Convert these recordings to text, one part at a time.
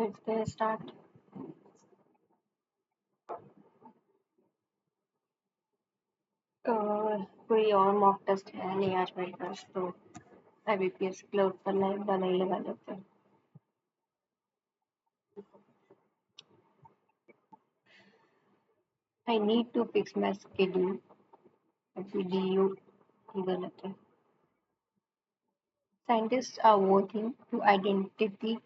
Let's get start. कोई और mock test है नहीं आज मेरे पास तो IBPS क्लोज करना है बना ही लगा लेते हैं. I need to fix my schedule. अभी DU इधर लेते हैं. Scientists are working to identify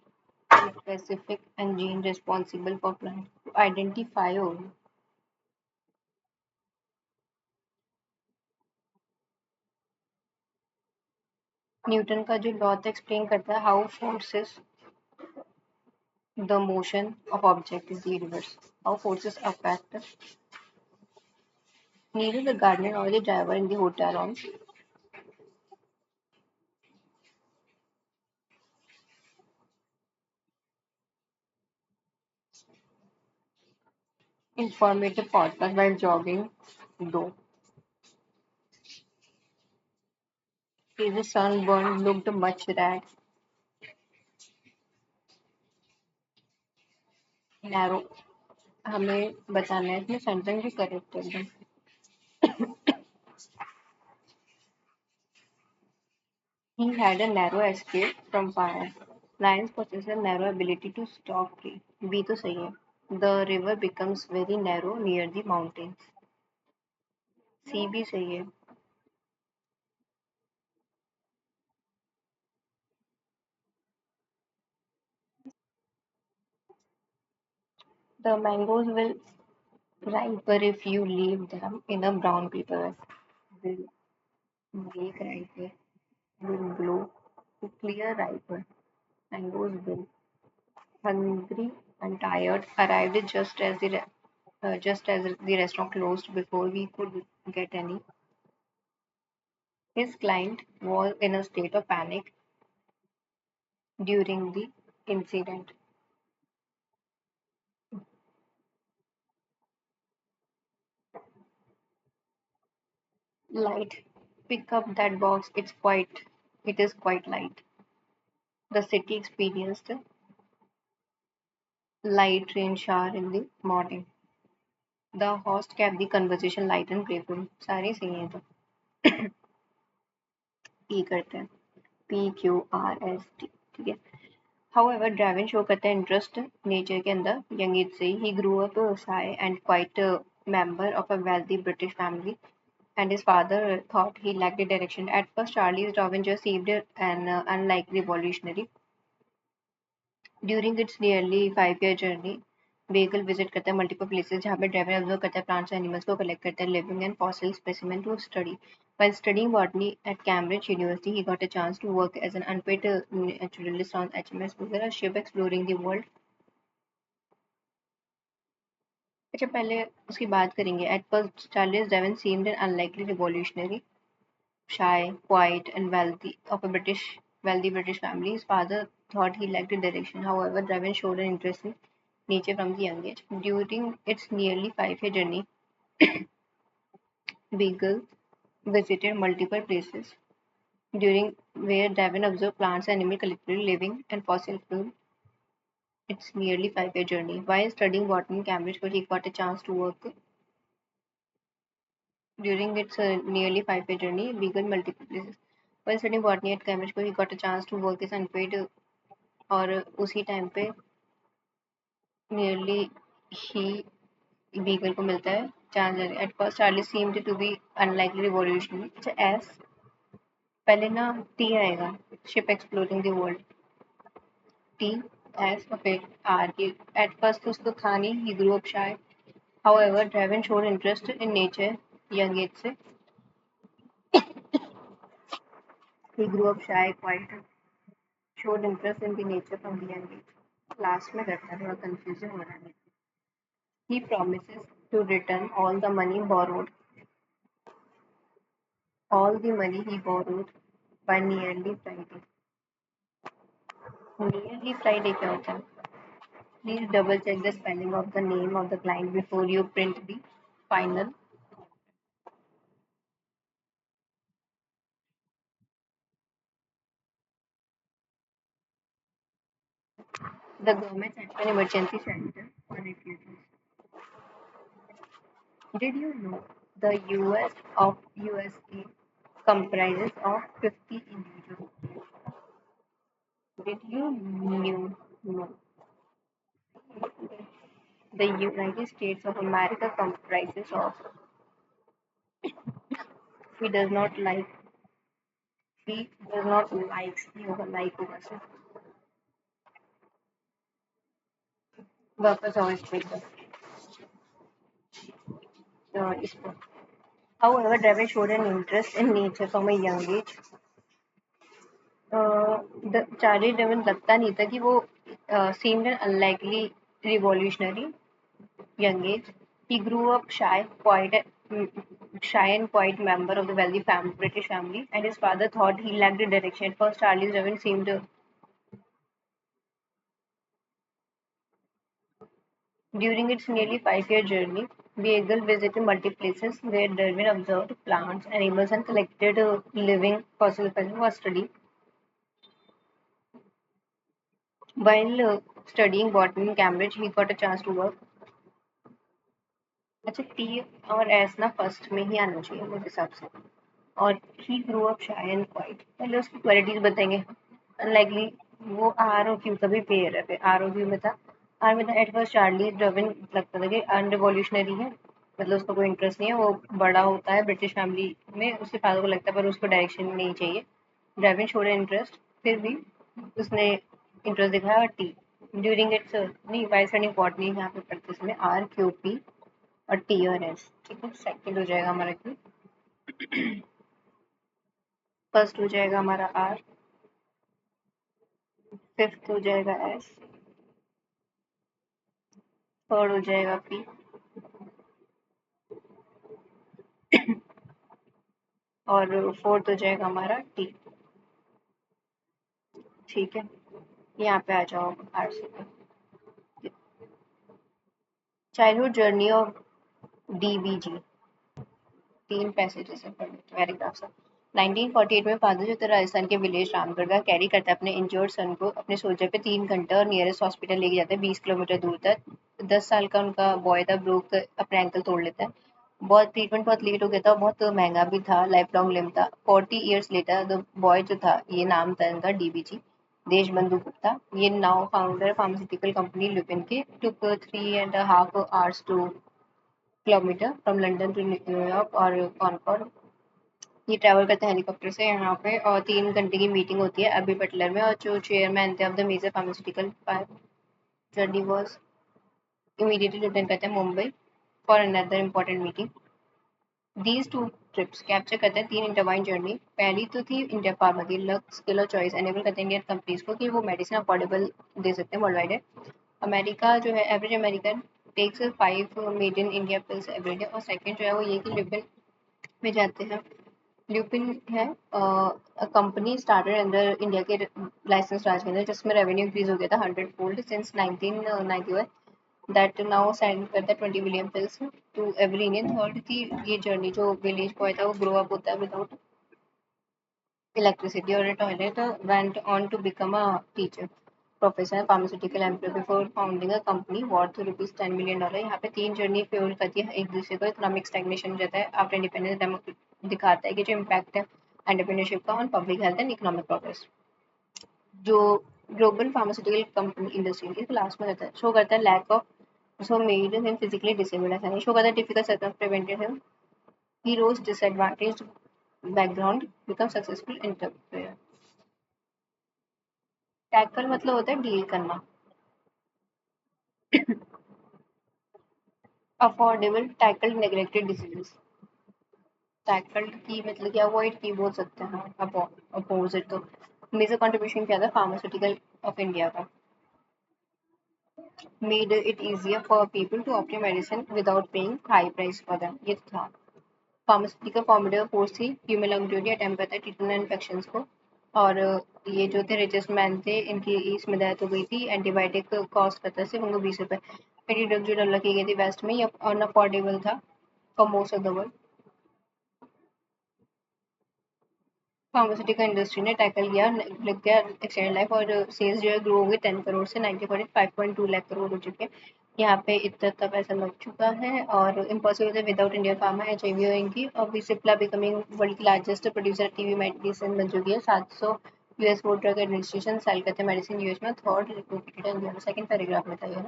the specific and gene responsible for plant. To identify only. Newton का जो लॉ था एक्सप्लेन करता है how forces the motion of object in the universe. How forces affect neither the gardener or the driver in the hotel on informative podcast while jogging, though. His sunburn looked much red, narrow. हमें बताना है इसमें sentence भी correct है एकदम. He had a narrow escape from fire. Lions possess a narrow ability to stalk prey. B तो सही है. The river becomes very narrow near the mountains. C भी सही है. The mangoes will riper if you leave them in a brown paper. Will make riper. Will blow to clear riper. Mangoes will hungry and tired, arrived just as the restaurant closed before we could get any. His client was in a state of panic during the incident. Light, pick up that box. It is quite light. The city experienced a light rain shower in the morning. The host kept the conversation light and playful. सारे सही हैं तो P करते हैं. PQRST. ठीक है. However, Draven show करता है interest nature के अंदर young age से ही. He grew up shy and quite a member of a wealthy British family, and his father thought he lacked direction. At first, Charles Darwin just seemed an unlikely revolutionary. During its nearly 5 year journey, Beagle visit करता है multiple places जहाँ पे Draven observe करता है plants and animals को collect करता है living and fossil specimen to study. While studying botany at Cambridge University, he got a chance to work as an unpaid naturalist on HMS Cougar, a ship exploring the world. अच्छा पहले उसकी बात करेंगे. At first, Charles Darwin seemed an unlikely revolutionary, shy, quiet, and wealthy British family. His father thought he lacked direction. However, Darwin showed an interest in nature from the young age. During its nearly 5 year journey, Beagle visited multiple places during where Darwin observed plants and animals collectively living and fossil fuel. Its nearly 5 year journey. While studying botany in Cambridge, he got a chance to work during its nearly 5 year journey, Beagle multiple places. While studying botany at Cambridge, he got a chance to work as unpaid और उसी time पे nearly ही beagle को मिलता है chance. At first Charlie seemed to be unlikely revolutionary. अच्छा S पहले ना T आएगा ship exploring the world. T S और फिर आर की. एट फर्स्ट तो उसको था नहीं. He grew up shy. However driven showed interest in nature young age से. He grew up shy quite showed interest in the nature from the young age. Last में करता है थोड़ा कंफ्यूजन हो रहा है. He promises to return all the money he borrowed by nearly Friday. Nearly Friday क्या होता है? Please double check the spelling of the name of the client before you print the final. The government sent an emergency shelter for refugees. Did you know the US of USA comprises of 50 individual states? Did you knew know the United States of America comprises of he does not like he does not likes ये होगा like होगा sir वापस आओ इस पे इस पर However, Dravid showed an interest in nature from a young age. Charlie Darwin लगता नहीं था कि वो seemed an unlikely revolutionary young age. He grew up shy and quiet member of the wealthy British family, and his father thought he lacked the direction. At first, Charlie Devin seemed during its nearly 5-year journey. Beagle visited multiple places where Darwin observed plants, animals, and collected living fossil for study. While studying botany in Cambridge, he got a chance to work. अच्छा T और S ना first में ही आना चाहिए मेरे हिसाब से और he grow up shy and quite पहले उसकी क्वालिटीज बताएंगे अनलाइकली वो आर ओ क्यू का भी पेयर है आर ओ क्यू में था आर में था एट फर्स्ट चार्ली डर्विन लगता था कि अनरिवोल्यूशनरी है मतलब उसका कोई इंटरेस्ट नहीं है वो बड़ा होता है ब्रिटिश फैमिली में उसके फादर को लगता है पर उसको डायरेक्शन नहीं चाहिए ड्राइविंग शोड इंटरेस्ट फिर भी उसने इंटरेस्ट दिखाया टी ड्यूरिंग इट्स नहीं वाइस रनिंग बॉटनी यहाँ पे पढ़ते समय आर क्यू पी और टी और एस ठीक है सेकंड हो जाएगा हमारा क्यू फर्स्ट हो जाएगा हमारा आर फिफ्थ हो जाएगा एस थर्ड हो जाएगा पी और फोर्थ हो जाएगा हमारा टी ठीक है यहाँ पे आ जाओ आर से चाइल्डहुड जर्नी ऑफ डीबीजी तीन पैसेजेस है पैराग्राफ से 1948 में फादर जो था राजस्थान के विलेज रामगढ़ का कैरी करता है अपने इंजर्ड सन को अपने सोल्जर पे 3 घंटे और नियरेस्ट हॉस्पिटल लेके जाता है 20 किलोमीटर दूर तक 10 साल का उनका बॉय था ब्रोक अपने एंकल तोड़ लेता है बहुत ट्रीटमेंट बहुत लेट हो गया था बहुत महंगा भी था लाइफ लॉन्ग लिम था 40 years लेटर द बॉय जो था ये नाम था इनका डीबीजी देशबंधु गुप्ता ये now founder pharmaceutical company Lupin के took 3.5 hours two kilometre from London to New York और कॉनकॉर्ड ये ट्रैवल करते हैं हेलीकॉप्टर से यहाँ पे और 3 घंटे की मीटिंग होती है अभी बटलर में और जो चेयरमैन थे of the major pharmaceutical journey was immediately return करते हैं Mumbai for another important meeting these two trips capture करते हैं 3 इंटरवाइन जर्नी पहली तो थी इंडिया फार्मा की लक स्किल और चॉइस एनेबल करते हैं इंडियन कंपनीज को कि वो मेडिसिन अफोर्डेबल दे सकते हैं वर्ल्ड वाइड अमेरिका जो है average American takes 5 made in India pills every day और सेकंड जो है वो ये कि लिपिन में जाते हैं ल्यूपिन है कंपनी स्टार्टेड अंडर इंडिया के लाइसेंस राज के अंदर जिसमें रेवेन्यू इंक्रीज हो गया था 100 fold since 1991 that now send करता है 20 million pills to every Indian third थी ये जर्नी जो विलेज बॉय था वो ग्रो अप होता है without electricity or a toilet went on to become a teacher professor pharmaceutical employ before founding a company worth rupees $10 million यहाँ पे तीन जर्नी फ्यूल करती है एक दूसरे को इकोनॉमिक स्टैग्नेशन हो जाता है आफ्टर इंडिपेंडेंस दिखाता है कि जो इम्पैक्ट है एंटरप्रेन्योरशिप का on public health and economic progress जो ग्लोबल फार्मास्यूटिकल कंपनी इंडस्ट्री के लास्ट में रहता है शो करता है lack of so made him physically disabled ऐसा नहीं शो करता है difficult circum prevented him he rose disadvantage background become successful entrepreneur tackle मतलब होता है डील करना affordable tackle neglected diseases tackled की मतलब कि अवॉइड की बोल सकते हैं अपोजिट तो मेजर कंट्रीब्यूशन क्या था फार्मास्यूटिकल ऑफ इंडिया का made it easier for people to obtain medicine without paying high price for them ये तो था फार्मास्यूटिकल फॉर्मेटिव फोर्स थी ह्यूमन लॉन्गेविटी अटेम्प्ट करता है ट्रीटमेंट इन्फेक्शंस को और ये जो थे रिचेस्ट मैन थे इनकी इसमें डेथ हो गई थी एंटीबायोटिक कॉस्ट करता है सिर्फ उनको 20 रुपए पहली ड्रग जो डेवलप की गई थी वेस्ट में ये अनअफोर्डेबल था for most of the world pharmaceutical industry ने टैकल किया लग गया एक्सटेंडेड लाइफ और सेल्स जो है ग्रो हो गए 10 करोड़ से 90 करोड़ 5.2 लाख करोड़ हो चुके हैं। यहाँ पे इतना पैसा लग चुका है और इम्पॉसिबल है विदाउट इंडिया फार्मा HIV होएंगी और भी सिप्ला बिकमिंग वर्ल्ड की लार्जेस्ट प्रोड्यूसर टीवी मेडिसिन बन चुकी है 700 US food drug administration sell करते हैं मेडिसिन यूएस में third located in second paragraph में था ये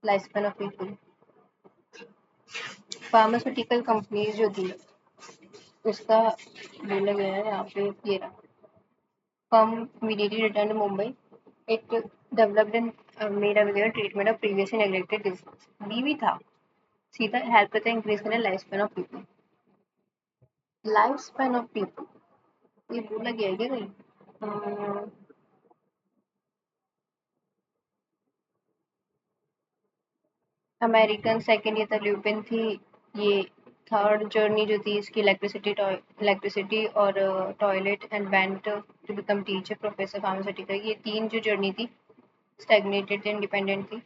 life span of people pharmaceutical companies जो थी उसका बोला गया है यहाँ पे ये रहा firm immediately returned to Mumbai. It developed and made available treatment of previously neglected diseases. बीवी था सीधा हेल्प करता है इंक्रीज करने life span of people life span of people ये बोला गया है क्या कहीं अमेरिकन सेकेंड ये तो ल्यूपिन थी ये थर्ड जर्नी जो थी इसकी इलेक्ट्रिसिटी और toilet and went to become teacher professor pharmaceutical ये तीन जो जर्नी थी स्टैग्नेटेड इंडिपेंडेंट थी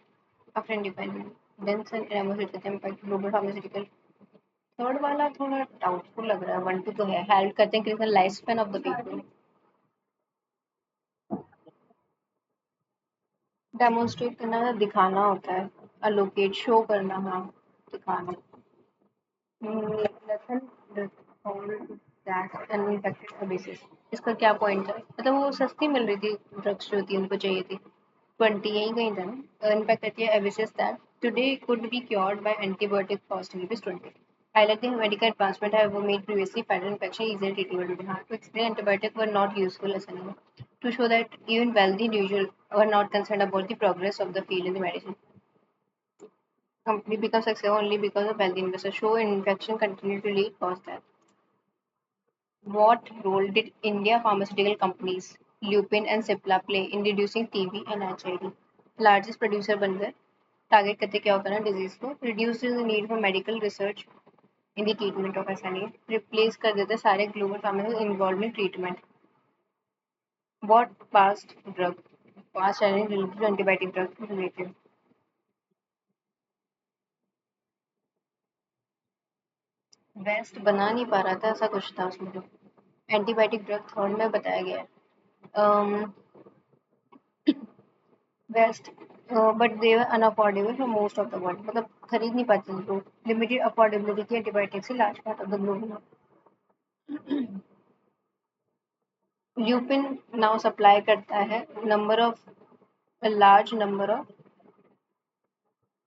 after independence and pharmaceutical impact global pharmaceutical third वाला थोड़ा डाउटफुल लग रहा है 1 2 तो है हेल्प करते हैं critical life span of the people demonstrate करना है दिखाना होता है अलोकेट शो करना हाँ दिखाना लेसन दैट अनइंफेक्टेड बेसिस इसका क्या पॉइंट है मतलब वो सस्ती मिल रही थी ड्रग्स जो थी उनको चाहिए थी 20 यही कहीं था ना इनफैक्ट कहती है abscesses that today could be cured by antibiotic costing ₹20 highlighting how medical advancement have made previously fatal infection easily treatable to harm to explain antibiotics were not useful as anymore to show that even wealthy individuals were not concerned about the progress of the field in the medicine company become successful only because of wealthy investors show infection continue to lead cause death. What role did India pharmaceutical companies Lupin and Cipla play in reducing TB and HIV? Largest producer बन गए target करते क्या होता है ना disease को reduce the need for medical research in the treatment of SNA replace कर देते सारे global pharma involve in treatment what past related antibiotic drug related waste बना नहीं पा रहा था ऐसा कुछ था उसमें तो एंटीबायोटिक ड्रग थर्ड में बताया गया है west but they were unaffordable for most of the world मतलब खरीद नहीं पाते थे लोग लिमिटेड अफोर्डेबिलिटी की एंटीबायोटिक्स से large part of the globe Lupin now supply करता है number of a large number of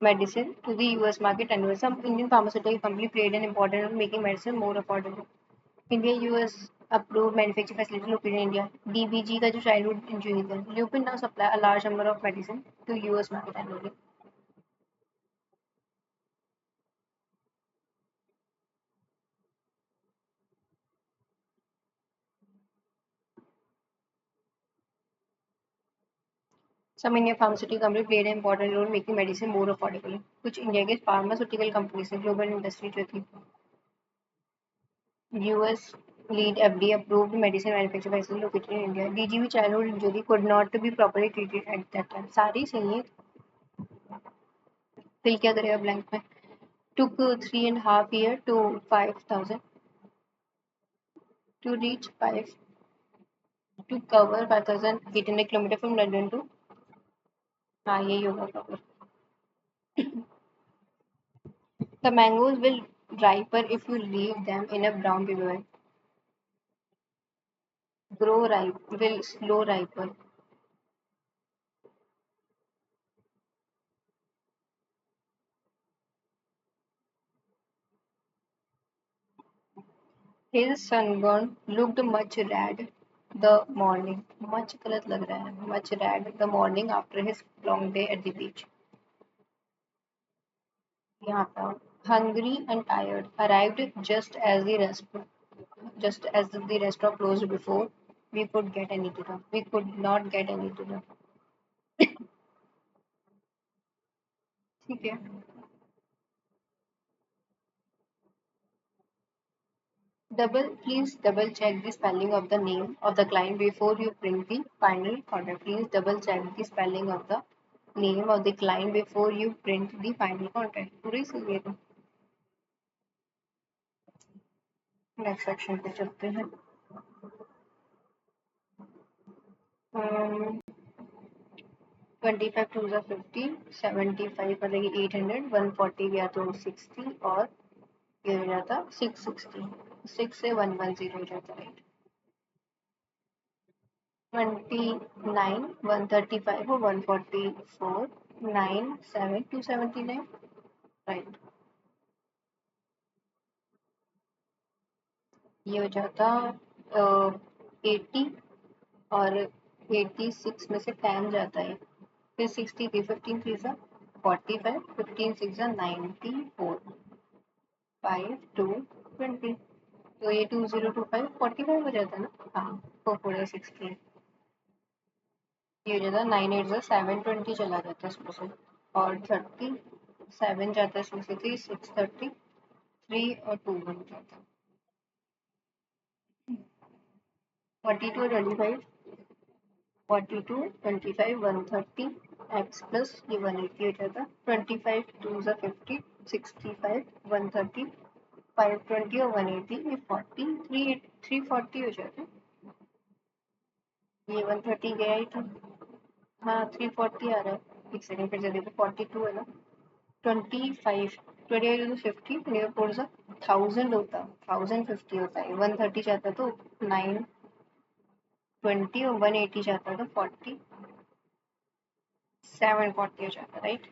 medicine to the US market annually. Some Indian pharmaceutical company played an important role in making medicine more affordable. India US approved manufacturing facility located in India. DBG का जो childhood injury है. Lupin now supply a large number of medicine to US market annually. Some Indian pharmaceutical company played an important role in making medicine more affordable. कुछ India के pharmaceutical companies ने global industry जो थी US lead FDA approved medicine manufacturing facility located in India. DGB childhood injury could not be properly treated at that time. सारी सही है fill क्या करेगा ब्लैंक में took 3.5 years to 5,000 to reach 5 to cover 5,800 kilometers from London to हाँ यही होगा cover the mangoes will riper if you leave them in a brown paper bag grow ripe will slow riper his sunburn looked much red the morning much गलत लग रहा है much red the morning after his long day at the beach यहाँ पर hungry and tired arrived just as the restaurant closed before we could get any dinner. We could not get any dinner. ठीक है please double check the spelling of the name of the client before you print the final order. Please double check the spelling of the name of the client before you print the final contract. पूरी सही है next section पे चलते हैं 25 to ज़ा 50, 75 मतलब कि 800, 140 गया तो 60 और ये हो जाता 660, 6 से 110 हो जाता, राइट। 29, 135 और 144, 9, 7, 279, राइट। ये हो जाता 80 और 86 में से 10 जाता है, फिर 63, 15 3 सा 45, 15 6 सा 94, 5 2 20, तो ये 2025 45 हो जाता है ना। हाँ, 4 4 16, ये हो जाता 9 8 सा 720 चला जाता है इसमें से, और 30 7 जाता है इसमें से, 3 6 30 3 और 2 बन जाता है। 42 और 25, 42 25 130 एक्स प्लस ये 180 हो जाता, 25 2 सा 50, 65 130 520 और 180 ये 40 340 हो जाता है। ये 130 गया ही था। हाँ 340 आ रहा है, एक सेकंड फिर से देखो, 42 है ना, 25 28 50, 24 सा 1000 होता, 1050 होता है, 130 जाता तो 920 और 180 जाता तो 40 740 हो जाता, राइट।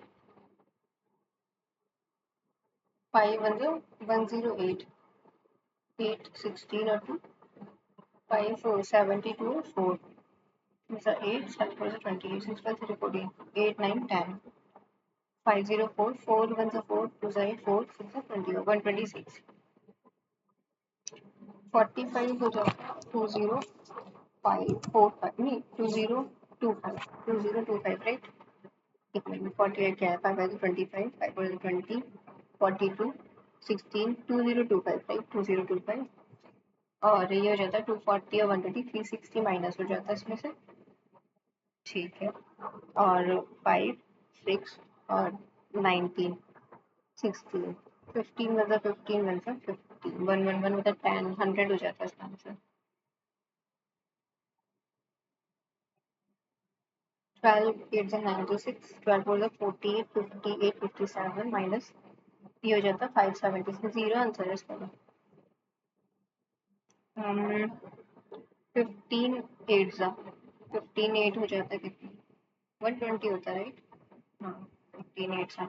5 108, 8 16 और 2 5 4 72 और 4 8 7 4 20 6 5 3 14 8 9 10 504 4 1 4 2 8 4 6 20 126 45 हो जाता 20545 नहीं 2025 राइट। एक मिनट में 48 क्या है, 5 5 25 5 4 20 42 16 2025 राइट, 2025, और ये हो जाता है 240 और 120 360 माइनस हो जाता है इसमें से, ठीक है। और 5 6 और 19 16 15 मतलब 15 1 सा 50 1 1 1 मतलब 10 100 हो जाता है इसका आंसर। 12 8 96, 12 4 48 58 57 माइनस ये हो जाता 570, इसमें जीरो आंसर है इसका। 15 8 सा 15 8 हो जाता है कितना, 120 होता है राइट। हाँ 15 8 सा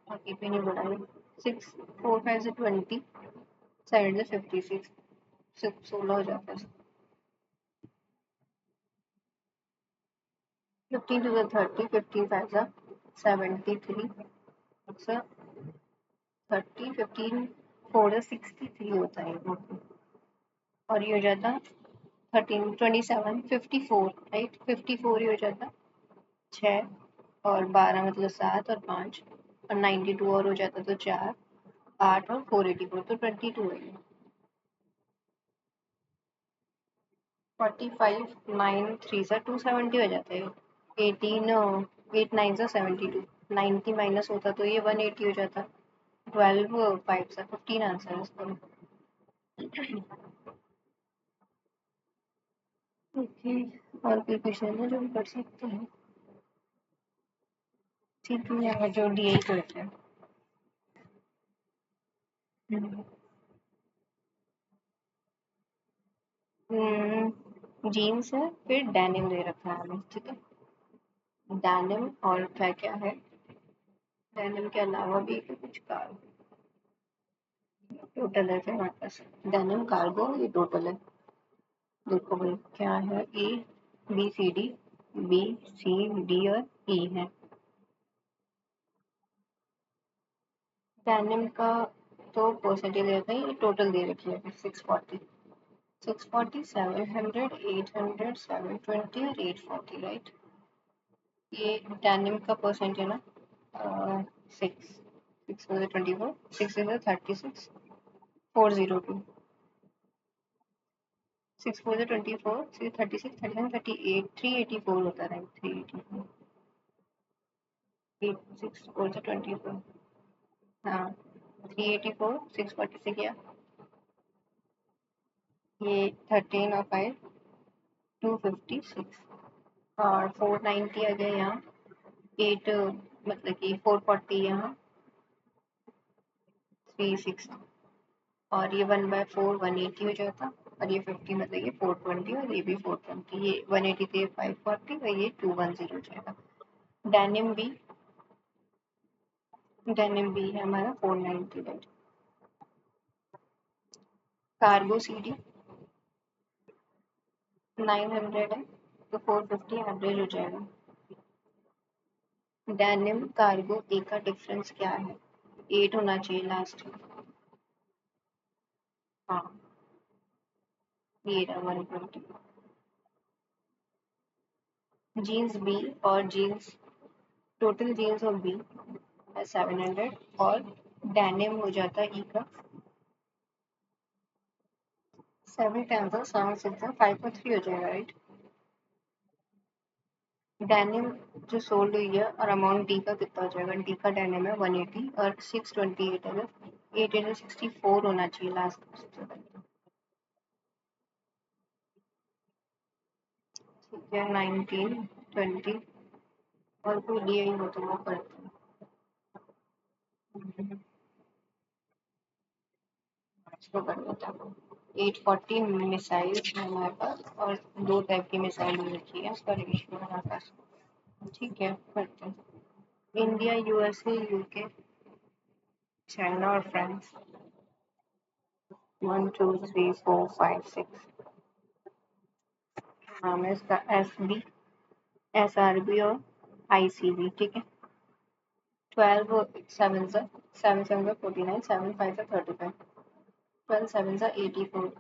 बाकी पे नहीं बढ़ाए, 6 4 5 से 20, 7 से 56, 16 हो जाता है। 15 टू 30, 15 5 सा 73, सर 30 15 4 63 होता है वो, और ये हो जाता 13 27 54 राइट, 54 ही हो जाता, 6 और 12 मतलब 7 और 5 और 92 और हो जाता तो 4 8 और 484 तो 22 है। 45 9 3 सा 270 हो जाता है, 18 8 9 सा 72, 90 माइनस होता तो ये 180 हो जाता, 12 5 सा 15 आंसर है इसका। ओके, और कोई क्वेश्चन है जो हम कर सकते हैं? ठीक है, यहाँ जो डी आई करते हैं। जीन्स है, फिर डेनिम दे रखा है हमें, ठीक है। डेनिम और क्या क्या है, डेनिम के अलावा भी कुछ कार टोटल है फिर हमारे पास, डेनिम कार्गो ये टोटल है। देखो भाई क्या है, A B C D, B C D और ई है। डेनिम का तो परसेंटेज दे रखा है, ये टोटल दे रखी है 640, 640 700 800 720 और 840 राइट। ये डेनिम का परसेंट है ना, 6 6 24 6 36 402, 6 4 24 6 36 37 38 384 होता है, 384 8 6 4 24, हाँ 384 640 से किया ये 13 और 5 256 और 490 आ गया यहाँ 8 मतलब कि 440 यहाँ 36 और ये 1/4 180 हो जाता और ये 50 मतलब ये 420 और ये भी 420 ये 180 थे 540 और ये 210 हो जाएगा। डेनिम बी है हमारा 490 रेट। कार्गो सीडी 900 है तो 450 एवरेज हो जाएगा। डेनिम कार्गो ए का डिफरेंस क्या है? 8 होना चाहिए लास्ट। हाँ ये रहा 120। जीन्स बी और जीन्स टोटल जीन्स और बी 700 और डेनिम हो जाता है ई का 7 टाइम्स और 7 6 5.3 हो जाएगा राइट। डेनिम जो सोल्ड हुई है और अमाउंट डी का कितना हो जाएगा? डी का डेनिम है 180 और 628 है 864 होना चाहिए लास्ट। ठीक है 19 20 और कोई दिया ही हो तो वो करते हैं। इसको कर देता हूँ 840 मिसाइल है हमारे पास और 2 टाइप की मिसाइल रखी है उसका रेशियो हमारे पास। ठीक है करते हैं। इंडिया यूएसए यूके चाइना और फ्रांस 1 2 3 4 5 6 नाम है इसका एसआरबी और आईसीबी। ठीक है 12 7 7 49 7 5 35 12 7 84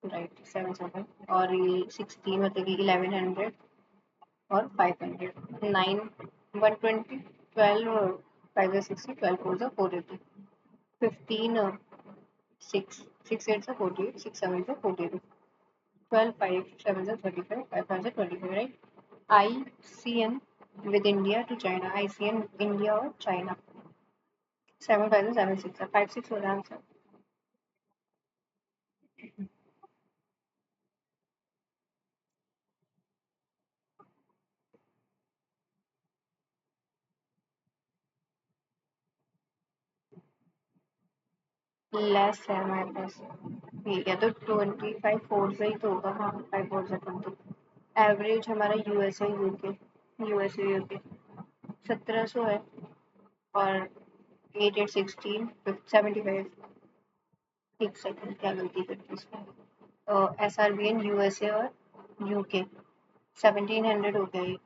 राइट 7 और ये 16 मतलब कि 1100 और 500 9 120 12 5 60 12 4 480 15 6 6 8 48 6 7 48 12 5 7 35 5 25 right. ICN with India to China ICN India और China 7 5 7 6 5 6 हो रहा है आंसर। लेस है हमारे पास ठीक है तो 25 4 से ही तो होगा। हाँ 5 4 से 20 एवरेज हमारा यूएसए यूके 1700 है और 8 8 16 75 एक सेकंड क्या गलती करती इसमें SRBN यूएसए और यूके 1700 हो गया ये।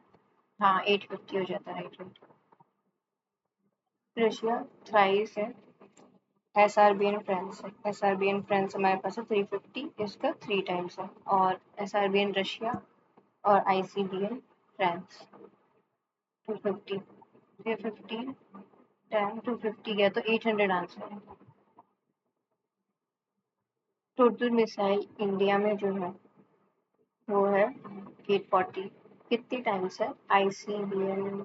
हाँ 850 हो जाता है राइट राइट। रशिया थ्राइस है एसआरबीएन फ्रांस हमारे पास है 350 इसका 3 टाइम्स है और एसआरबीएन रशिया और आईसीबीएन फ्रांस 250 350 10 250 गया तो 800 आंसर है। टोटल मिसाइल इंडिया में जो है वो है 840 कितनी टाइम्स है आईसीबीएम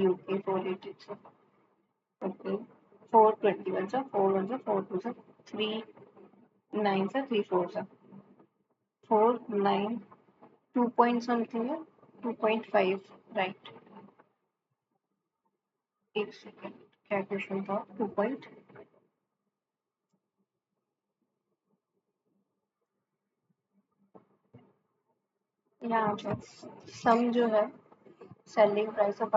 यूके 486 ओके 421 सा 4 1 सा 4 2 सा 3 9 सा 3 4 सा 4 9 2 पॉइंट समथिंग है 2.5 राइट। एक सेकेंड क्या क्वेश्चन था 2 पॉइंट यहाँ पे सम जो है selling price of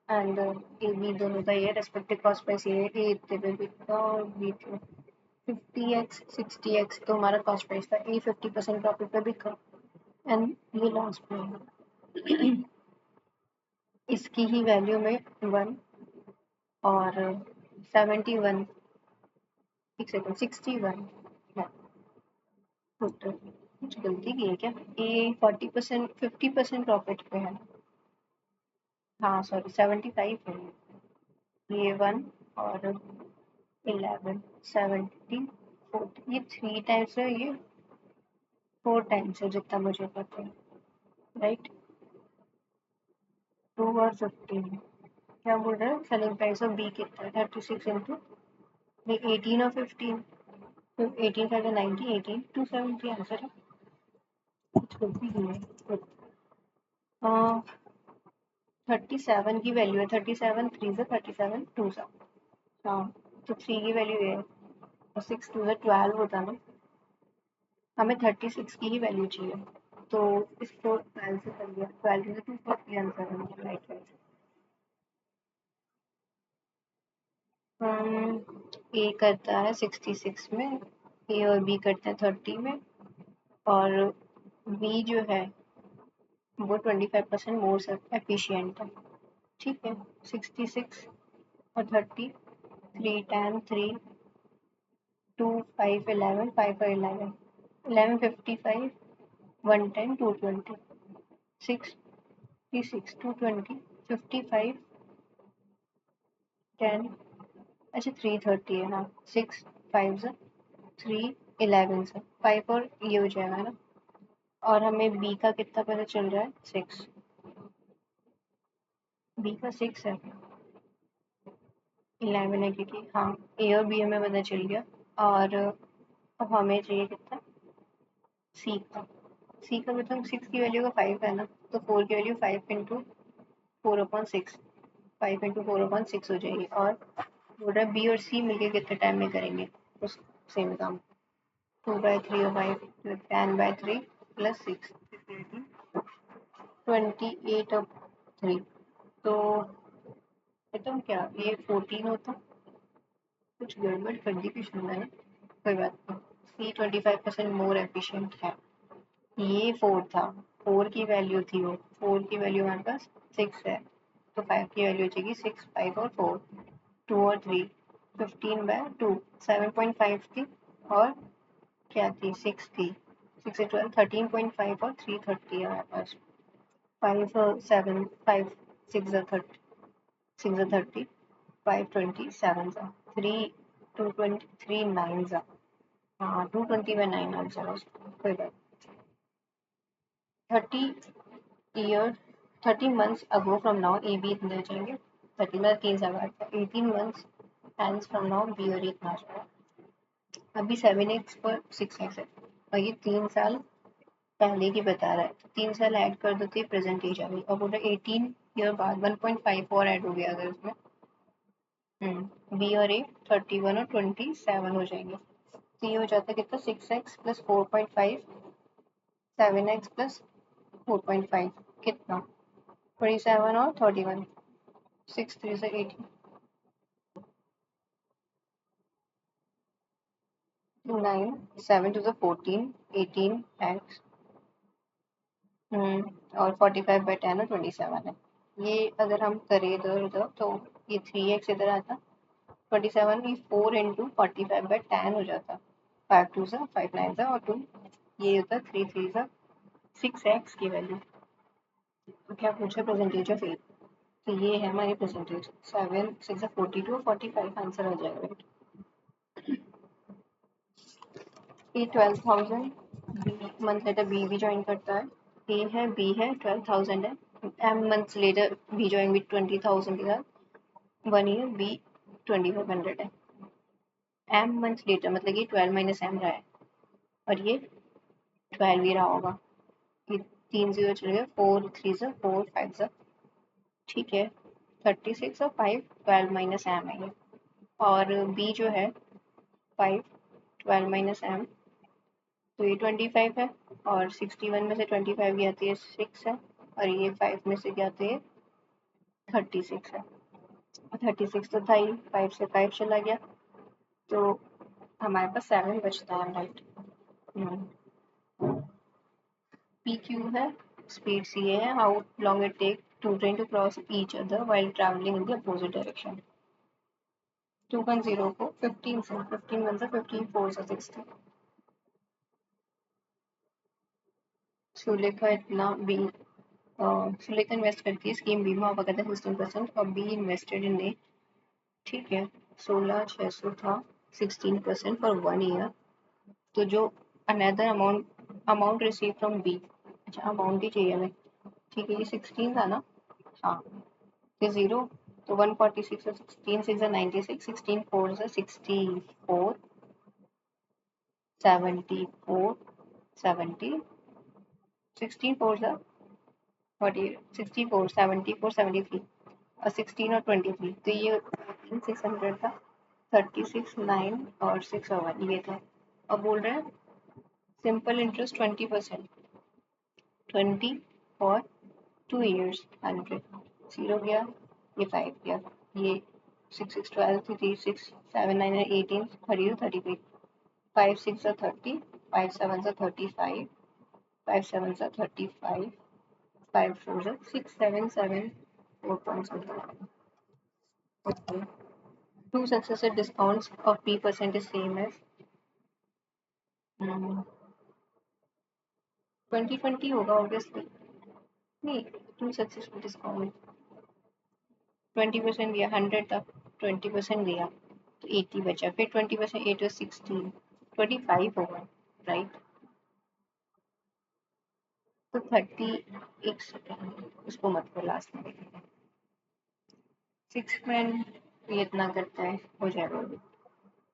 and A B दोनों का ये रेस्पेक्टिव कॉस्ट प्राइस ये ए इतने पे बिकता और बी पे 50x 60x तो हमारा कॉस्ट प्राइस था ए 50% प्रॉफिट पे बिका एंड ये लॉस पे है। इसकी ही वैल्यू में 1 और 71 एक सेकेंड 61 है टोटल। कुछ गलती की है क्या? ए 40% 50% प्रॉफिट पे है। हाँ सॉरी 75 है ये 1 और 11 70 40 ये 3 टाइम्स है ये 4 टाइम्स है जितना मुझे पता है राइट। 2 और 15 क्या बोल रहे हैं सेलिंग प्राइस ऑफ बी कितना है 36 इंटू 18 और 15 तो 18 का 90, 18 270 आंसर है। छोटी ही है। 37 की वैल्यू है, 37 3 से 37 2 सा। हाँ, तो 3 की वैल्यू है और 6 2 से 12 होता ना। हमें 36 की ही वैल्यू चाहिए, तो इसको 12 से कर लिया, 12 से 240 आंसर है मेरा, राइट राइट। ए करता है 66 में, ए और बी करते हैं 30 में, और बी जो है वो 25% मोर एफिशिएंट है। ठीक है, 66 और 30, 3 10 3 2 5 11 5 और 11 11 55 110 220 66 220 55 10, अच्छा 330 है, हाँ 6 5 से 3 11 से 5 और ये हो जाएगा ना। और हमें बी का कितना पता चल रहा है, 6, बी का 6 है, 11 है क्योंकि हाँ ए और बी हमें पता चल गया। और अब हमें चाहिए कितना, सी का। सी का मतलब 6 की वैल्यू का 5 है ना, तो 4 की वैल्यू 5 इंटू 4/6, 5 इंटू 4/6 हो जाएगी। और बोल रहा है बी और सी मिलके कितने टाइम में करेंगे उस सेम काम। 2/3 और 5 10/3 प्लस 6 28 और 3, तो एकदम क्या ये 14 होता। कुछ गड़बड़ कर दी कुछ ने, कोई बात नहीं। सी 25% मोर एफिशिएंट है, ये 4 था, 4 की वैल्यू थी वो, 4 की वैल्यू हमारे पास 6 है, तो 5 की वैल्यू चाहिए 6 5 और 4, 2 और 3 15/2 7.5 थी, और क्या थी 6 थी, 6 से 12 13.5 और 330 है हमारे पास। 5 और 7 5 6 are 30, 6 are 30 5 27 are 3 220 3 9 are, हाँ 220 में 9 आंसर है उसका, कोई बात। 30 year 30 months ago from now A B इतने हो जाएंगे, 30 में 3 साल बाद 18 months hands from now B और इतना हो जाएगा। अभी 7x पर 6x है, और ये 3 साल पहले की बता रहा है, तो 3 साल ऐड कर दो तो ये प्रेजेंट एज आ गई, और बोल रहा है 18 ईयर बाद 1.5 और ऐड हो गया अगर इसमें। बी और ए 31 और 27 हो जाएंगे, तो ये हो जाता है कितना 6x प्लस 4.5 7x प्लस 4.5 कितना 27 और 31, 6 3 से 18 9 7 to the 14 18x, और 45/10 है 27 है। ये अगर हम करें इधर उधर तो ये 3x इधर आता, 27 ये 4 इंटू 45/10 हो जाता, 5 2 सा 5 9 सा और 2, ये होता 3 3 सा 6x की वैल्यू। तो क्या पूछा, परसेंटेज ऑफ ए, तो ये है हमारी परसेंटेज 7 6 42 और 45 आंसर हो जाएगा। A 12,000 B month later B भी ज्वाइन करता है, ए है बी है 12,000 है, M months later B join with 20,000 के साथ 1 ईयर बी 2,500 है। एम मंथ्स लेटर मतलब ये 12 माइनस एम रहा है, और ये 12 ही रहा होगा, ये 3 जीरो चले गए, 4 3 से 4 5 से, ठीक है 36 और 5 12 माइनस एम है ये, और बी जो है 5 12 माइनस एम, तो ये 25 है, और 61 में से 25 जाती है 6 है, और ये 5 में से जाती है 36 है, 36 तो था ही, 5 से 5 चला गया, तो हमारे पास 7 बचता है, राइट। पी क्यू है, स्पीड सी है, how long it take to train to cross each other while travelling in the opposite direction. 2.0 को 15 से 15 1 से 15 4 से 60, सुलेखा इतना बी सुलेखा इन्वेस्ट करती है स्कीम बीमा ऑफ अगर 16% और बी इन्वेस्टेड इन ए, ठीक है 16,600 था 16% फॉर 1 ईयर, तो जो another amount receive from B, अच्छा अमाउंट ही चाहिए हमें, ठीक है ये 16 था ना, हाँ ये 0, तो 146 और 16 6 96 16 4 से 64, 74 70 16 fours are what ये 64 74 73 और 16 और 23 तो ये 600 था 36 9 और 6 और 1 ये था। अब बोल रहे हैं सिंपल इंटरेस्ट 20% 20 फॉर 2 years 100 0 गया ये 5 गया ये 6 6 12 3 6 7 9 18 30 33 5 6 are 30 5 7 are 35 5 7 are 35 5 4 are 6 7 7 4 points okay. Two successive discounts of p% is same as 2020 होगा ऑब्वियसली नहीं टू सक्सेसफुल डिस्काउंट 20% दिया 100 तक 20% दिया तो 80 बचा फिर 20% 8 was 16 25 होगा राइट तो 30 एक सेकेंड उसको मत कर लास्ट में देखेंगे 6 मैन ये इतना करता है हो जाएगा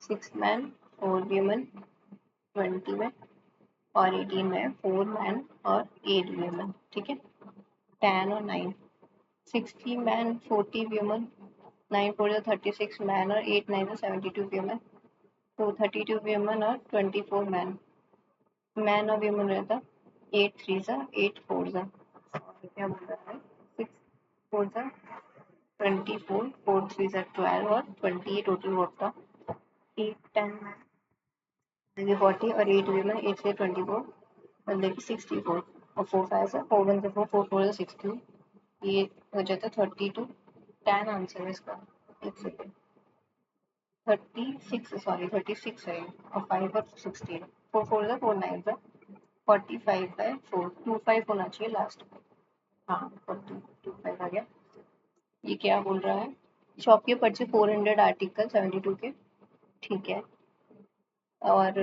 6 मैन 4 वीमेन 20 में और 18 में 4 मैन और 8 वीमेन ठीक है 10 और 9 60 मैन 40 वीमेन 9 4 36 मैन और 8 9 72 वीमेन तो 32 वीमेन और 24 मैन मैन और वीमेन रहता 8 3 8 4 क्या बोल रहा है 6 4 24 4 3 12 और 20 टोटल होता 8 10 मैन 40 और 8 वीमेन 8 से 24 मतलब कि 64 और 4 5 4 1 4 4 4 16 ये हो जाता 32 10 आंसर है इसका एक सेकेंड 36 सॉरी 36 है और 5 और 16 4 4 जा 4 9 जा 45 बाय 4 25 होना चाहिए लास्ट में हाँ 25 आ गया ये क्या बोल रहा है शॉप के परचेज 400 आर्टिकल 72 के ठीक है और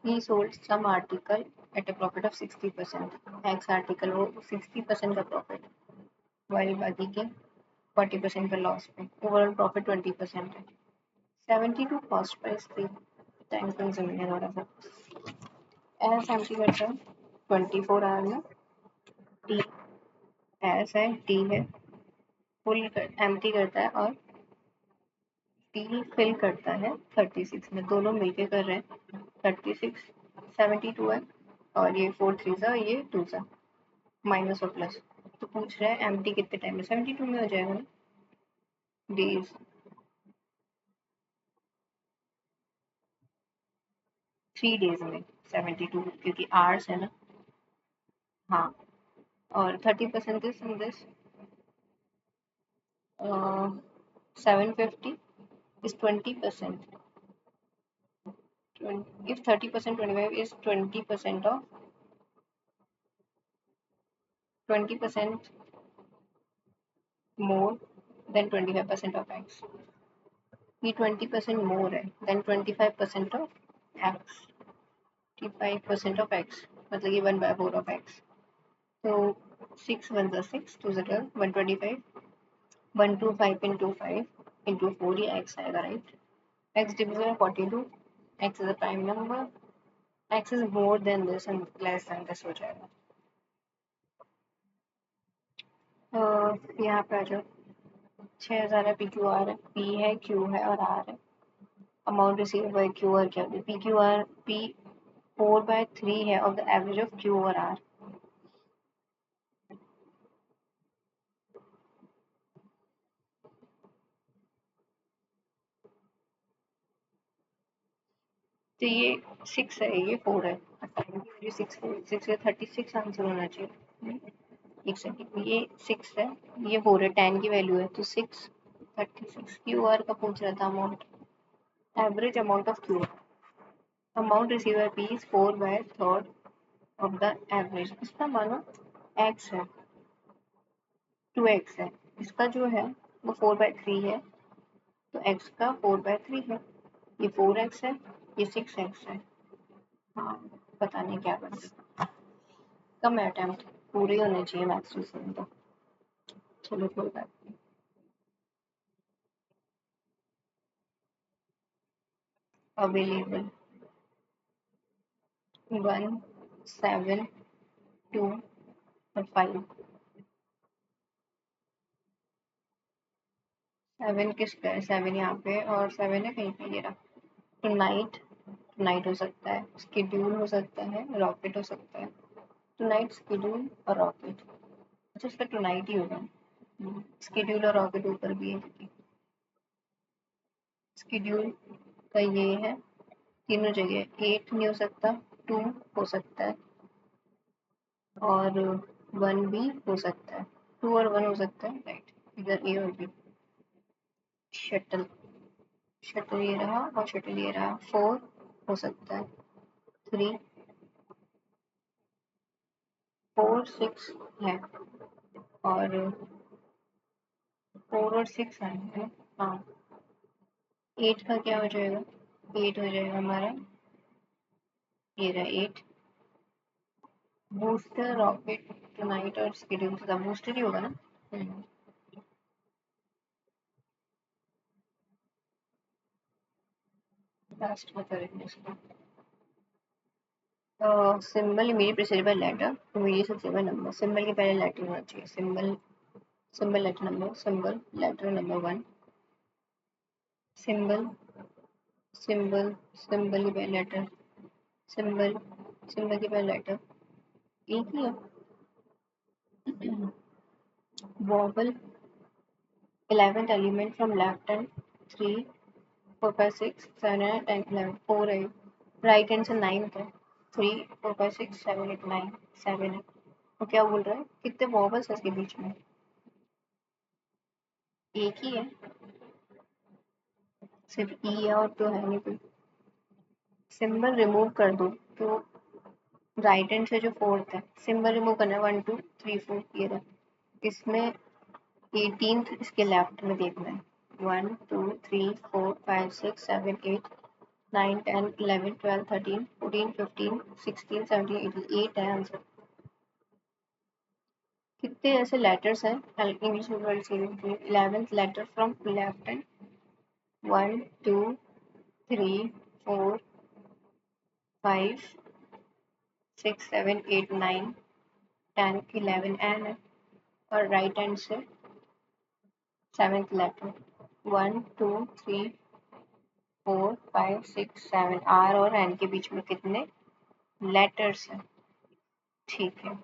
he sold some article at a profit of 60% X article वो 60% का प्रॉफिट वाली बाकी के 40% का लॉस पे ओवरऑल प्रॉफिट 20% है 72 कॉस्ट प्राइस थी टाइम कंज्यूमिंग है थोड़ा सा एस एम्प्टी करता है 24 आवर में टी एस है टी है फुल एम्प्टी करता है और टी फिल करता है 36 में दोनों मिलके कर रहे हैं 36 72 है और ये 4 3 सा ये 2 सा माइनस और प्लस तो पूछ रहा है एम्प्टी कितने टाइम में 72 में हो जाएगा ना डेज 3 डेज में 72 क्योंकि आवर्स है ना हाँ और 30% is in this 750 is 20%. If 30% 25 is 20% of 20% more than 25% of x. ये 20% more है than 25% of x. 25% of x मतलब ये 1/4 of x. So 6 1 is 6 2 is 125 125 into 5 into 4 ये x आएगा right. X division of 42 x is a prime number x is more than this and less than this हो जाएगा यहाँ पे आ जाओ 6000 है पी क्यू आर है पी है क्यू है और आर है amount receive by Q R क्या पी क्यू आर पी 4/3 है of the average of Q और आर तो ये 6 है ये 4 है टाइम की वैल्यू 6 है 6 है 36 आंसर होना चाहिए एक सेकंड ये 6 है ये 4 है 10 की वैल्यू है तो 6 36 क्यू आर का पूछ रहा था amount average amount of Q amount receive by P is 4/3 of the average इसका मानो x है 2x है इसका जो है वो 4/3 है तो x का 4/3 है ये 4x है ये 6x है हाँ पता नहीं क्या बनेगा कम अटेम्प्ट पूरे होने चाहिए मैथ्स में तो चलो कोई बात नहीं अवेलेबल 1, 7, 2 और 5। 7 किस पे है? 7 यहाँ पे और 7 है कहीं पे, ये रहा। टुनाइट, टुनाइट हो सकता है, स्केड्यूल हो सकता है, रॉकेट हो सकता है। टुनाइट, स्केड्यूल और रॉकेट। अच्छा, इसका टुनाइट ही होगा। स्केड्यूल और रॉकेट ऊपर भी है क्योंकि स्केड्यूल का ये है तीनों जगह। 8 नहीं हो सकता, 2 हो सकता है और 1 भी हो सकता है। 2 और 1 हो सकता है, राइट। इधर ए और बी। शटल, शटल ये रहा और शटल ये रहा। 4 हो सकता है, 3, 4, 6 है और 4 और 6 है। हाँ, 8 का क्या हो जाएगा? 8 हो जाएगा हमारा, ये रहा 8। बूस्टर, रॉकेट, टुनाइट और स्केड्यूल का बूस्टर ही होगा ना। लास्ट में करेंगे इसको। Symbol immediate preceded by letter, immediate successive by number. Symbol के पहले लेटर होना चाहिए। Symbol, symbol letter number, symbol letter number 1। Symbol, symbol, symbol के पहले लेटर, सिंबल, सिंबल के पहले लेटर एक ही है। Vowel, 11th element from left hand, 3, 4, 5, 6, 7, 8, 10, 11, 4 है। राइट हैंड से 9th है। 3, 4, 5, 6, 7, 8, 9, 7 है। तो क्या बोल रहा है, कितने वॉवल्स है इसके बीच में? एक ही है, सिर्फ ई है और तो है नहीं कोई। सिंबल रिमूव कर दो तो राइट हैंड से जो फोर्थ है, सिंबल रिमूव करना है। 1, 2, 3, 4 ये रहा। इसमें 18th इसके लेफ्ट में देखना है। 1, 2, 3, 4, 5, 6, 7, 8, 9, 10, 11, 12, 13, 14, 15, 16, 17, 18, 8 है आंसर। कितने ऐसे लेटर्स हैं इंग्लिश में वर्ड सीरीज में? 11th letter from left hand. 1, 2, 3, 4, 5, 6, 7, 8, 9, 10, 11 N है और राइट हैंड से 7th लेटर। 1, 2, 3, 4, 5, 6, 7 आर और एन के बीच में कितने लेटर्स हैं? ठीक है,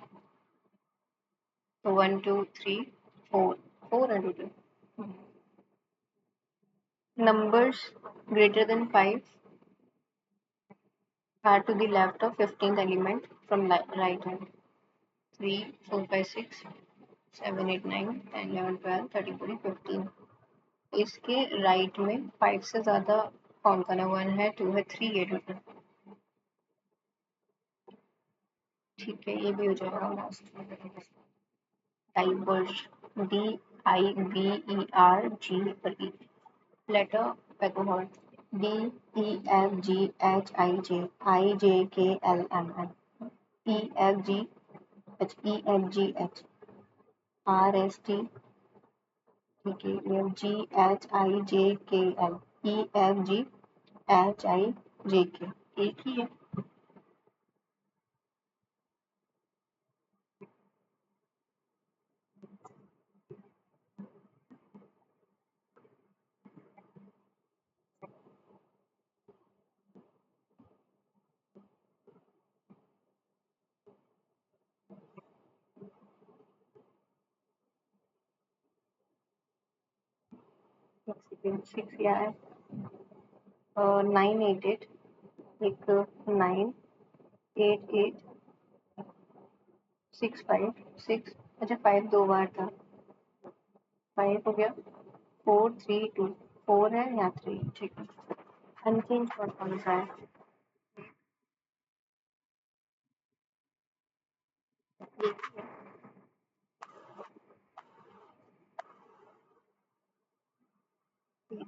तो 1, 2, 3, 4, 4 है total. Numbers greater than 5 are to the left of 15th element from right hand. 3, 4, 5, 6, 7, 8, 9, 10, 11, 12, 13, 14, 15। इसके राइट में 5 से ज़्यादा कौन सा ना? 1 है, 2 है, 3 है टोटल। ठीक है, ये भी हो जाएगा लास्ट में। डाइवर्ज, DIVERG लेटर पैकोहॉर्न, DEFGHIJIJKLMN, EFGH, ठीक है, EFGHIJKL, EFGHIJK एक ही है। सिक्स क्या है? 9, 8, 8, एक 9, 8, 8, 6, 5, 6। अच्छा, 5 2 बार था, 5 हो गया। 4, 3, 2, 4 है या 3? ठीक है। अनचेंज कौन सा है?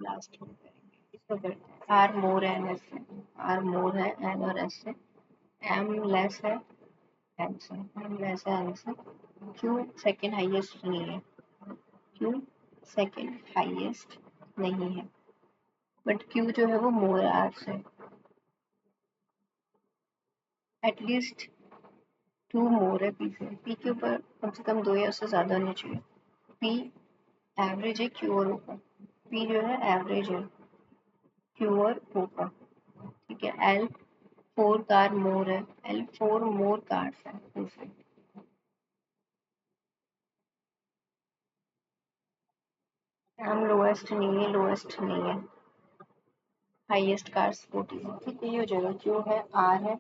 लास्ट में करेंगे इसको, करते हैं आर मोर एन एस से। आर मोर है एन और एस से। एम लेस है एन से। एम लेस है एन से। क्यू सेकेंड हाईएस्ट नहीं है। क्यू सेकेंड हाईएस्ट नहीं है, बट क्यू जो है वो मोर आर से। एटलीस्ट 2 मोर है पी से। पी के ऊपर कम से कम 2 या उससे ज़्यादा होने चाहिए। पी एवरेज है क्यू और ओ का। पी जो है एवरेज है क्यू और ओ का। ठीक है। एल 4 कार मोर है। एल 4 मोर कार्स है पी से। एम लोएस्ट नहीं है, लोएस्ट नहीं है। हाईएस्ट कार्स 14 है। ठीक है, ये हो जाएगा। क्यू है, आर है,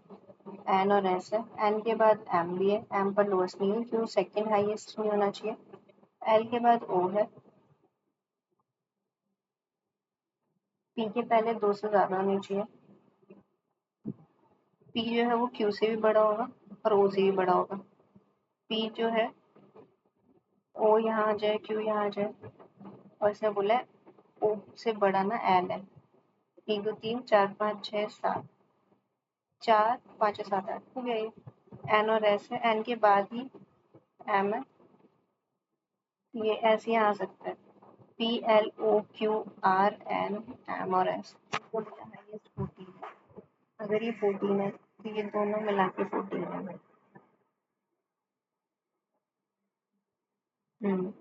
एन और एस है। एन के बाद एम भी है। एम पर लोएस्ट नहीं है, क्यू सेकंड हाईएस्ट नहीं होना चाहिए। एल के बाद ओ है। पी के पहले 2 से ज़्यादा होनी चाहिए। पी जो है वो क्यू से भी बड़ा होगा और ओ से भी बड़ा होगा। पी जो है ओ यहाँ आ जाए, क्यू यहाँ आ जाए, और इसने बोला है ओ से बड़ा ना एल है। 1 2 3 4 5 6 7, 4 5 6 7 8 हो गया ये। एन और एस है। एन के बाद ही एम है। ये ऐसे यहाँ आ सकता है। P L O Q R N M और एस। हाईएस्ट 14 है। अगर ये 14 है तो ये दोनों मिला के 14 है। हम्म।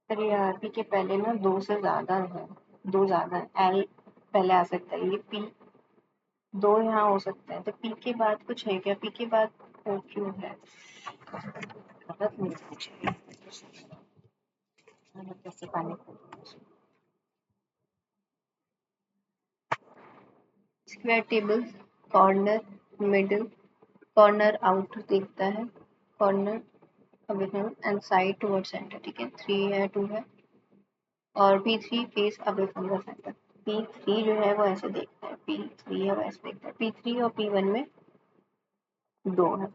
अरे यार, पी के पहले ना 2 से ज़्यादा है। 2 ज़्यादा है। एल पहले आ सकता है। ये पी 2 यहाँ हो सकता है। तो पी के बाद कुछ है क्या? पी के बाद ओ क्यू है। गलत नहीं पूछे। कैसे पानी square table. Corner, middle, corner out देखता है, corner away from and side toward centre. ठीक है, 3 है, 2 है। और P three phase away from the centre. P three जो है वो ऐसे देखता है। पी थ्री है वो ऐसे देखता है। पी थ्री और पी वन में 2 है।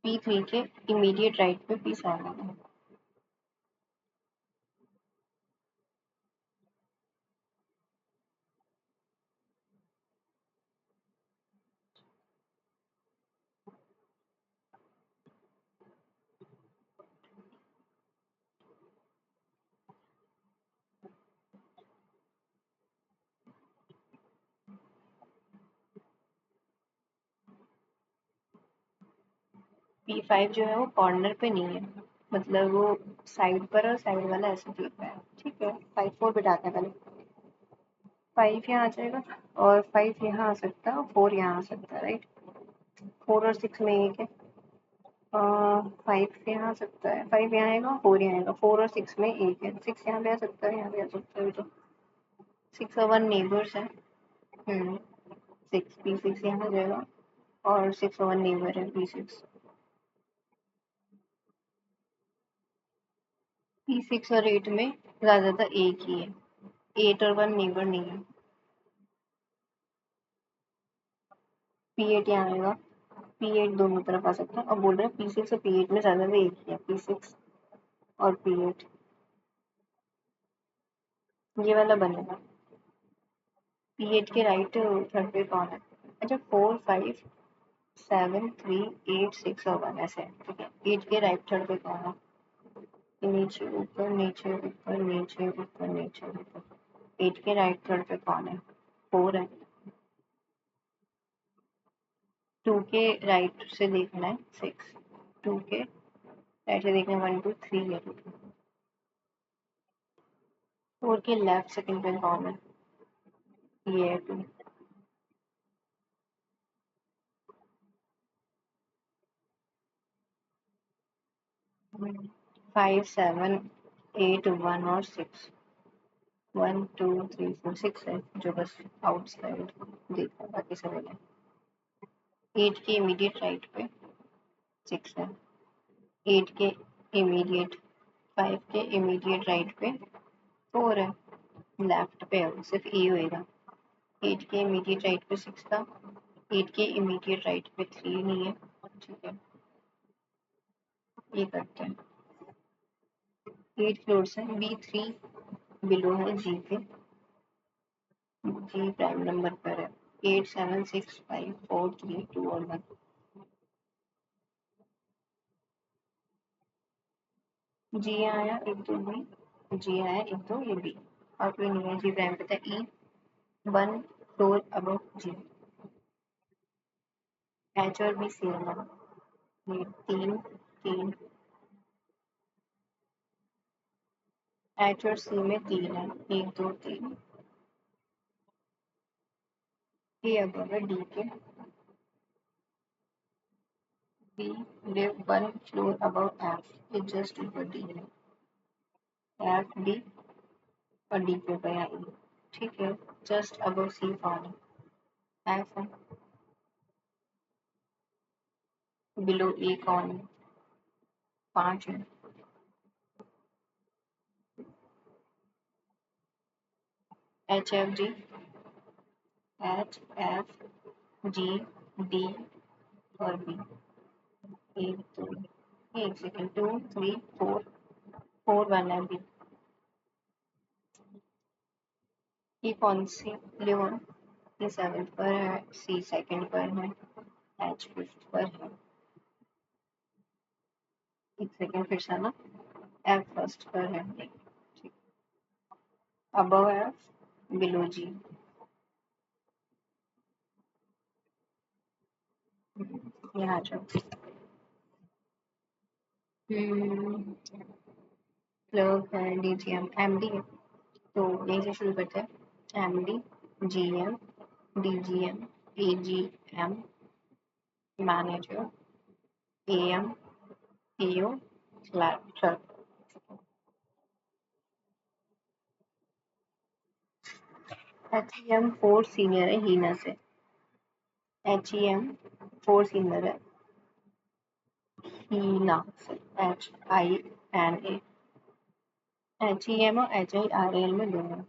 पी थ्री के इमीडिएट राइट पे पी सेवन है। पी फाइव जो है वो कॉर्नर पे नहीं है, मतलब वो साइड पर है और साइड वाला ऐसे देख रहा है। ठीक है, 5 4 बिठाते हैं पहले। 5 यहाँ आ जाएगा और 5 यहाँ आ सकता है और 4 यहाँ आ सकता है, राइट। 4 और 6 में एक है। 5 यहाँ आ सकता है, 5 यहाँ आएगा, 4 यहाँ आएगा। 4 और 6 में एक है। 6 यहाँ भी आ सकता है, यहाँ भी आ सकता है। तो 6 और 1 नेबर्स है। 6 पी 6 यहाँ आ जाएगा और 6 और 1 नेबर है पी 6। पी 6 और 8 में ज़्यादा एक ही है। 8 और 1 नेबर नहीं है। पी 8 यहाँ आएगा। पी 8 दोनों तरफ आ सकता है और बोल रहे हैं पी 6 और पी 8 में ज़्यादा एक ही है। पी 6 और पी 8, ये वाला बनेगा। पी 8 के राइट थर्ड पे कौन है? अच्छा, 4 5 7 3 8 6 और 1 ऐसे है। ठीक है, 8 के राइट थर्ड पे कौन है? नीचे ऊपर नीचे ऊपर नीचे ऊपर नीचे ऊपर। 8 के राइट थर्ड पे कौन है? 4 है। 2 के राइट से देखना है 6। 2 के राइट से देखना है 1 2 3 है। 4 के लेफ्ट सेकंड पे कौन है? ये है 2। 5 7 8 1 और 6। 1 2 3 4 6 है जो बस आउटसाइड देखा, बाकी सब है। 8 के इमीडिएट राइट पे 6 है। 8 के इमीडिएट 5 के इमीडिएट राइट पे 4 है। लेफ्ट पे है, सिर्फ ए होएगा। 8 के इमीडिएट राइट पे 6 था। 8 के इमीडिएट राइट पे 3 नहीं है। ठीक है, ये करते हैं। 8 फ्लोर्स है, बी 3 बिलो है जी पे। जी प्राइम नंबर पर है। 8 7 6 5 4 3 2 और 1। जी आया, एक दो बी। जी आया, एक दो ये बी। और कोई नहीं है। जी प्राइम पता है ई 1 फ्लोर अबव जी। एच और बी सेम है, ये तीन तीन। एच और सी में तीन है, एक दो तीन। ए अबव है डी के। B live one floor above F, ये जस्ट ऊपर डी है। एफ डी और डी के ऊपर है E, ठीक है। जस्ट अबव सी कौन है? एफ है। बिलो ए कौन है? 5 है। H F G, H F G D और बी। एक दो, एक सेकेंड, 2 3 4, 4 1 है बी। ये कौन सी लिवन? ये 7th पर है, सी 2nd पर है, एच 5th पर है। एक सेकेंड फिर से ना, एफ फर्स्ट पर है, ठीक। अबव एफ, बिलो जी। यहाँ जाओ। प्लग है, डीजीएम, एमडी है। तो यहीं से शुरू करते हैं। MD, GM, DGM, AGM, manager, AM, AO, clerk. HEM 4 senior है हीना से। एचईएम 4 सीनियर है हीना से, HINA। एचईएम और HIRAL में दोनों।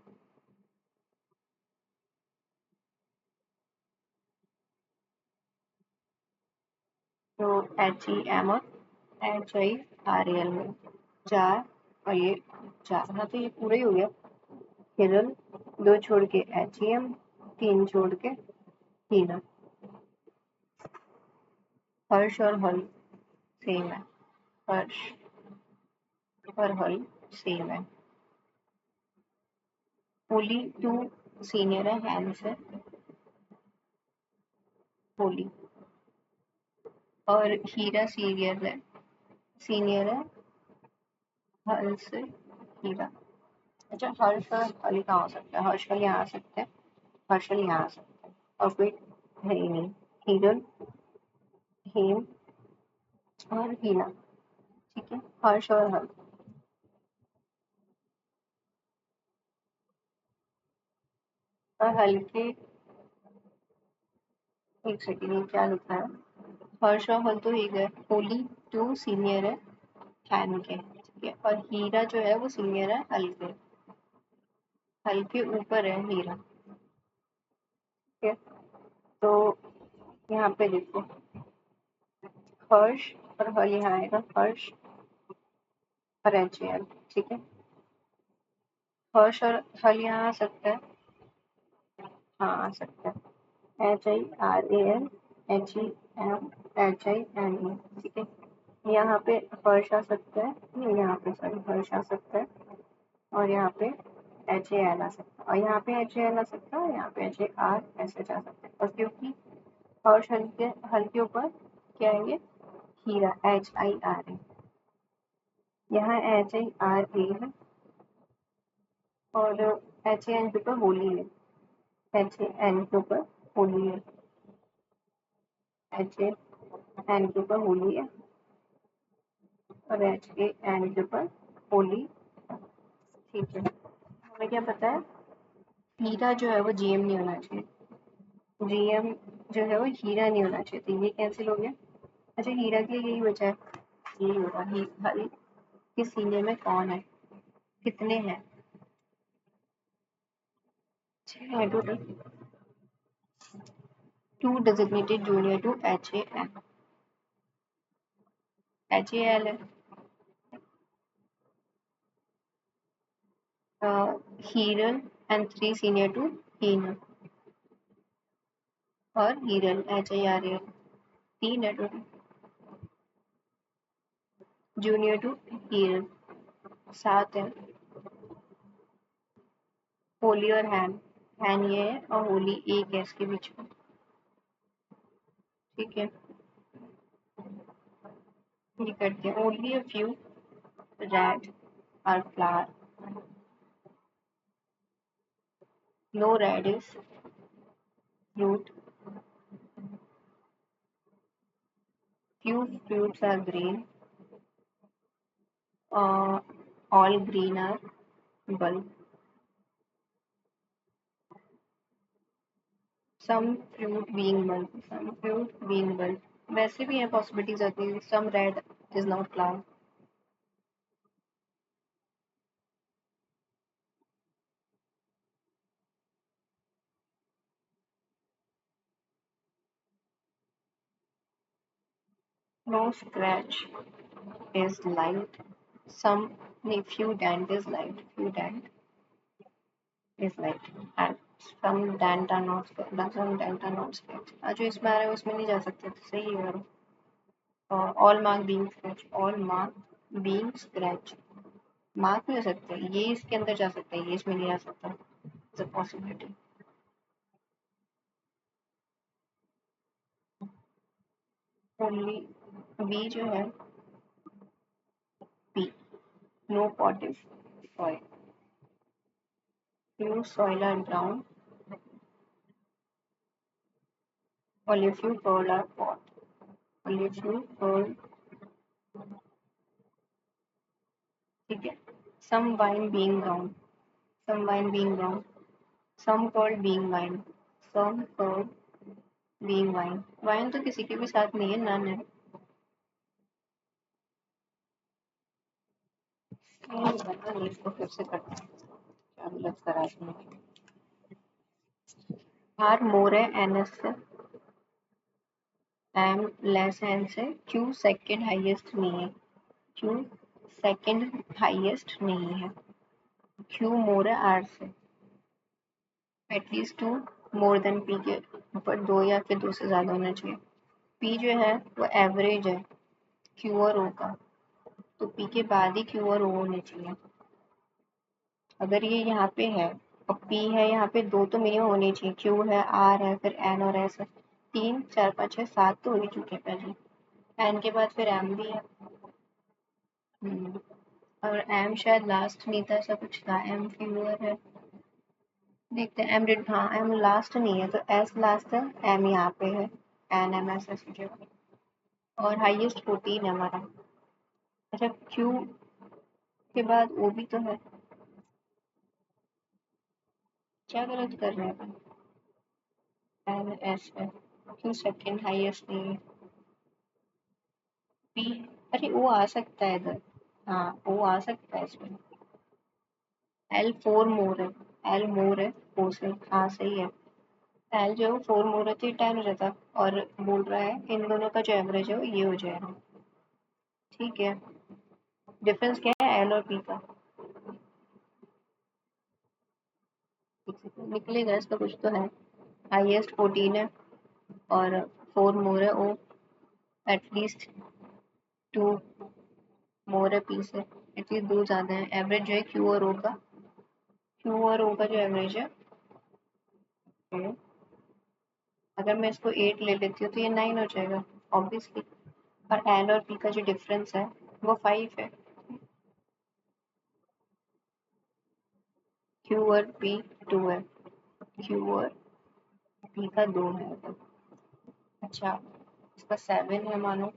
तो HEM और HIRAL में 4 और ये 4, हाँ तो ये पूरा ही हो गया। हिरल 2 छोड़ के HEM, 3 छोड़ के हीना। हर्ष और हल सेम है, हर्ष और हल सेम है। होली 2 सीनियर है हैन से, होली। और हीरा सीनियर है हल से, हीरा। अच्छा, हर्ष और हल कहाँ हो सकता है? हर्ष हल यहाँ आ सकता है, हर्ष हल यहाँ आ सकता है, और कोई है ही नहीं। हिरल, हेम और हीना, ठीक है। हर्ष और हल। और हल के, एक सेकेंड, ये क्या लिखा है? हर्ष और हल तो एक है। होली 2 सीनियर है हैन के, ठीक है। और हीरा जो है वो सीनियर है हल के। हल के ऊपर है हीरा, ठीक है। तो यहाँ पे देखो, हर्ष और हल यहाँ आएगा, हर्ष और HAL, ठीक है। हर्ष और हल यहाँ आ सकता है, हाँ आ सकता है। HIRAL, HEM, ठीक है। यहाँ पे हर्ष आ सकता है, नहीं यहाँ पे सॉरी हर्ष आ सकता है, और यहाँ पे HAL आ सकता है, और यहाँ पे HAL आ सकता है, और यहाँ पे HAR ऐसे जा सकता है। और क्योंकि हर्ष हल के ऊपर क्या है, ये हीरा, HIRA। यहाँ HIRA है, और HAN के ऊपर होली है, HAN के ऊपर होली है, HAN के ऊपर होली है, और HAN के ऊपर होली, ठीक है। हमें क्या पता है, हीरा जो है वो GM नहीं होना चाहिए, GM जो है वो हीरा नहीं होना चाहिए, तो ये कैंसिल हो गया। अच्छा, हीरा के लिए यही बचा है, यही होगा। हल के सीनियर में कौन है, कितने हैं? 6 है total. 2 designated junior to HAN, HAL है। हीरल एंड 3 senior to हीना, और हीरल HIRAL 3 है टोटल। जूनियर टू हीरल 7 है। होली और हैन एन ये है और होली एक है इसके बीच में। ठीक है, ये करते हैं। Only a few red are flower, no red is fruit, few fruits are green, all green are bulb, some fruit being bulb। वैसे भी है पॉसिबिलिटीज आती है, some red is not cloud। No scratch is light, some नहीं, few dent is light, few dent is light and some dent are not some dent are not scratch। जो इसमें आ रहा है उसमें नहीं जा सकते, तो सही है। All mark being scratch, all mark being scratch, mark नहीं हो सकते, ये इसके अंदर जा सकता है, ये इसमें नहीं आ सकता। It's a possibility. Only B जो है, P, no pot is soil, few soil are brown, only few pearl are pot, only few pearl। ठीक है, some wine being brown, some wine being brown, some curd being wine, some curd being wine। Wine तो किसी के भी साथ नहीं है, none है। नहीं पता नहीं, इसको फिर से करते हैं, क्या गलत करा इसमें। आर मोर है एन एस से, एम लेस एन से, क्यू सेकंड हाईएस्ट नहीं है, क्यू सेकंड हाईएस्ट नहीं है, क्यू मोर है आर से, at least to more than P के ऊपर दो या फिर दो से ज़्यादा होना चाहिए। पी जो है वो एवरेज है क्यू और ओ का, तो पी के बाद ही क्यू और ओ होने चाहिए। अगर ये यहाँ पे है और पी है यहाँ पे, दो तो मिनिमम होने चाहिए, क्यू है, आर है, फिर एन और एस है, तीन चार पाँच छः सात तो हो ही चुके हैं पहले, एन के बाद फिर एम भी है। और एम शायद लास्ट नहीं था, ऐसा कुछ था, एम फ्यूअर है, देखते हैं। एम डिड, हाँ एम लास्ट नहीं है, तो एस लास्ट है, एम यहाँ पे है, एन एम एस एस जो, और हाईएस्ट 14 है हमारा। अच्छा, क्यू के बाद ओ भी तो है, क्या गलत कर रहे हैं अपन। एन एस है, क्यू सेकेंड हाईएस्ट नहीं है, पी, अरे ओ आ सकता है इधर, हाँ ओ आ सकता है इसमें। एल फोर मोर है, एल मोर है ओ से, हाँ सही है। एल जो है वो फोर मोर है तो ये 10 हो जाता, और बोल रहा है इन दोनों का जो एवरेज है वो ये हो जाएगा। ठीक है, डिफरेंस क्या है एल और पी का, निकलेगा इसका कुछ तो है। हाईएस्ट 14 है और फोर मोर है ओ, एटलीस्ट टू मोर है पी से, एटलीस्ट दो ज़्यादा है। एवरेज जो है क्यू और ओ का, क्यू और ओ का जो एवरेज है, अगर मैं इसको 8 ले लेती हूँ तो ये 9 हो जाएगा ऑब्वियसली। और एल और पी का जो डिफरेंस है वो 5 है, क्यू और पी 2 है, क्यू और पी का 2 है। अच्छा, इसका 7 है मानो,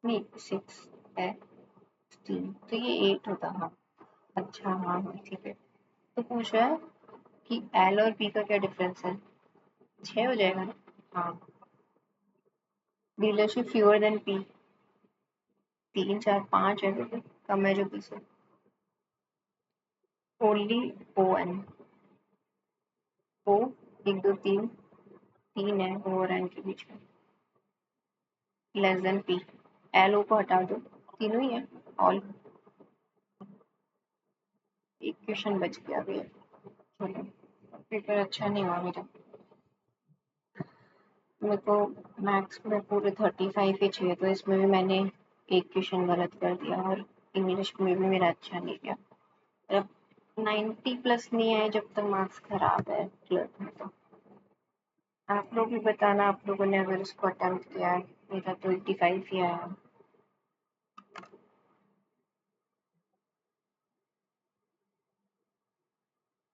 नहीं 6 है, 16 तो ये 8 होता। हाँ अच्छा, हाँ हाँ ठीक है। तो पूछ रहा है कि एल और पी का क्या डिफरेंस है, 6 हो जाएगा ना। हाँ, डीलरशिप फ्यूअर देन पी, 3 4 5 है, तो कम है जो पी से। ओनली ओ एन, ओ 1 2 3 3 है ओ और एन के बीच में, less than P, L O को हटा दो, तीनों ही है ऑल। एक क्वेश्चन बच गया अभी, चलो पेपर अच्छा नहीं हुआ मेरा, मेरे को मैथ्स में पूरे 35 ही चाहिए, तो इसमें भी मैंने एक क्वेश्चन गलत कर दिया, और इंग्लिश में भी मेरा अच्छा नहीं गया। 90 प्लस नहीं आए जब तक मार्क्स खराब है 12th में तो। आप लोग भी बताना आप लोगों ने अगर उसको अटेम्प्ट किया है। मेरा तो 85 ही आया।